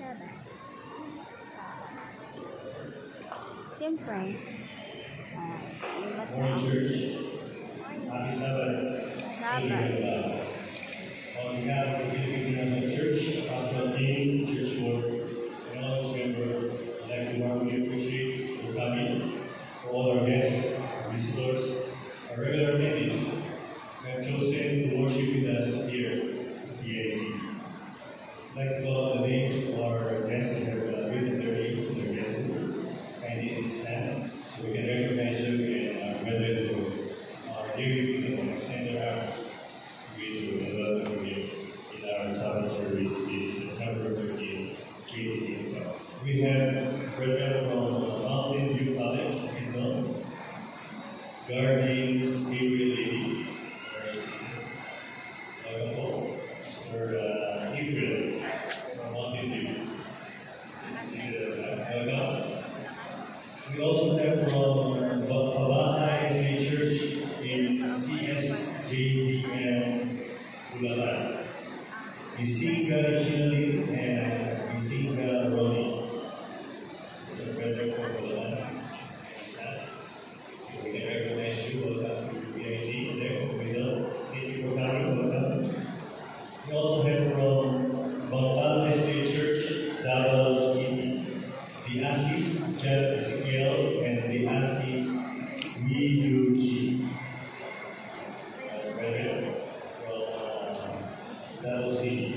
Sabay. Siyempre, yung bata. Morning, church. Happy Sabbath. Sabay. On behalf of the Philippine Church, Pastoral Team, Church Board, and all its members, I'd like to warmly appreciate your coming. For all our guests, our visitors, our regular attendees who have chosen to worship with us here at PIC. I'd like to call out the names of our guests that have written their names in their guest book. Kindly stand so we can recognize them and brethren who are here with them and extend their arms to greet you and welcome you in our Sabbath service this September 13, 2025. We have brethren from Mountain View College in Don, Guardian Gabriel Lady, Mr. April from Mountain View. We also have from Babata SDA Church in CSJDM Bulacan, Isinga Chinali and Isinga Roni. Those are brethren from Bulacan. We can recognize you. Welcome to PIC there in the middle. Thank you for coming. Welcome. We also have from Bangkal SDA Church, Davao City, the Asis John Ezekiel and the Asis Miyuji. Brethren from Davao City.